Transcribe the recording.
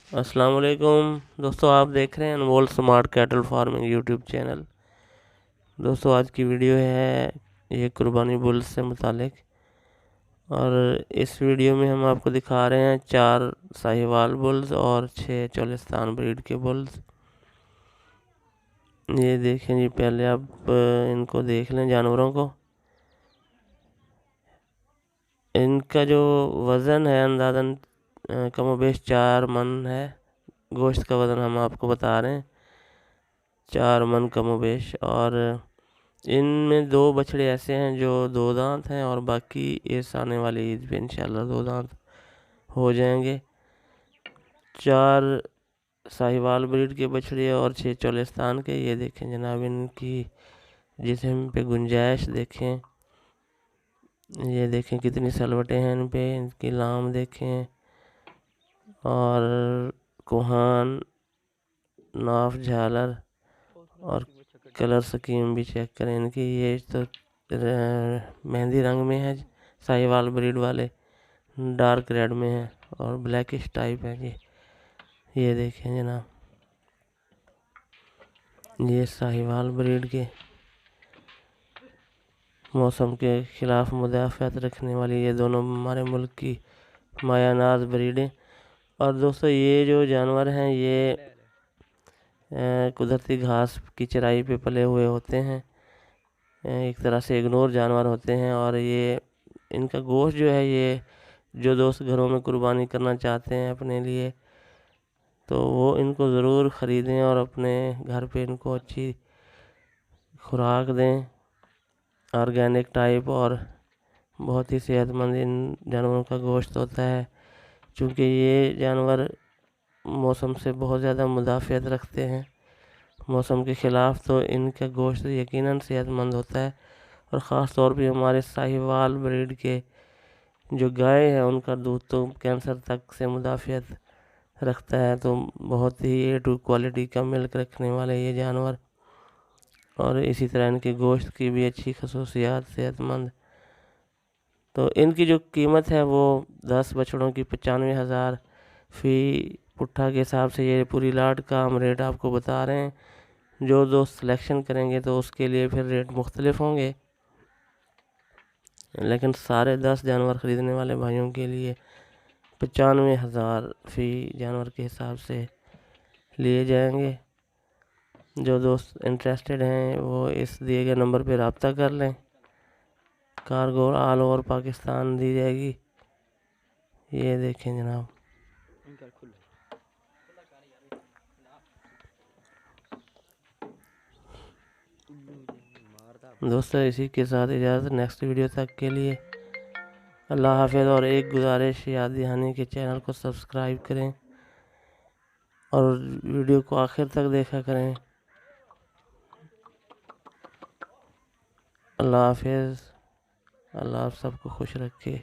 अस्सलाम वालेकुम दोस्तों, आप देख रहे हैं Anmol smart cattle farming YouTube channel. दोस्तों आज की वीडियो है ये कुर्बानी बुल्स से मुतालिक, और इस वीडियो में हम आपको दिखा रहे हैं 4 साहिवाल बुल्स और 6 चोलिस्तान ब्रीड के बुल्स। ये देखें जी, पहले आप इनको देख लें जानवरों को। इनका जो वज़न है अंदाज़न कमोबेश 4 मन है। गोश्त का वज़न हम आपको बता रहे हैं 4 मन कमोबेश। और इनमें 2 बछड़े ऐसे हैं जो 2 दांत हैं, और बाकी इस आने वाली ईद पे इंशाल्लाह 2 दांत हो जाएंगे। 4 साहिवाल ब्रीड के बछड़े और 6 चोलिस्तान के। ये देखें जनाब, इनकी जिस्म पे गुंजाइश देखें। ये देखें कितनी सलवटें हैं इन पे, इनकी लाम देखें, और कोहान, नाफ, झालर और कलर स्कीम भी चेक करें इनकी। ये तो मेहंदी रंग में है, साहिवाल ब्रीड वाले डार्क रेड में है और ब्लैकिश टाइप है जी। ये देखें जनाब, ये साहिवाल ब्रीड के मौसम के ख़िलाफ़ मुदाफ़अत रखने वाली ये दोनों हमारे मुल्क की मायानाज़ ब्रीडें। और दोस्तों ये जो जानवर हैं ये कुदरती घास की चराई पे पले हुए होते हैं, एक तरह से इग्नोर जानवर होते हैं। और ये इनका गोश्त जो है, ये जो दोस्त घरों में कुर्बानी करना चाहते हैं अपने लिए, तो वो इनको ज़रूर ख़रीदें और अपने घर पे इनको अच्छी खुराक दें, ऑर्गेनिक टाइप। और बहुत ही सेहतमंद इन जानवरों का गोश्त होता है, क्योंकि ये जानवर मौसम से बहुत ज़्यादा मुदाफ़अत रखते हैं मौसम के ख़िलाफ़। तो इनका गोश्त यकीनन सेहतमंद होता है। और ख़ास तौर पे हमारे साहिवाल ब्रीड के जो गाय है, उनका दूध तो कैंसर तक से मुदाफ़अत रखता है। तो बहुत ही A2 क्वालिटी का मिल्क रखने वाले ये जानवर, और इसी तरह इनके गोश्त की भी अच्छी खसूसियात सेहतमंद। तो इनकी जो कीमत है वो 10 बछड़ों की 95,000 फ़ी पुट्ठा के हिसाब से ये पूरी लाट का हम रेट आपको बता रहे हैं। जो दोस्त सिलेक्शन करेंगे तो उसके लिए फिर रेट मुख्तलिफ होंगे, लेकिन सारे 10 जानवर ख़रीदने वाले भाइयों के लिए 95,000 फ़ी जानवर के हिसाब से लिए जाएंगे। जो दोस्त इंटरेस्टेड हैं वो इस दिए गए नंबर पर रब्ता कर लें। कार्गो ऑल ओवर पाकिस्तान दी जाएगी। ये देखें जनाब, दोस्तों इसी के साथ इजाज़त, नेक्स्ट वीडियो तक के लिए अल्लाह हाफ़िज़। और एक गुजारिश, याद दहानी के चैनल को सब्सक्राइब करें और वीडियो को आखिर तक देखा करें। अल्लाह हाफ़िज़, अल्लाह आप सबको खुश रखे।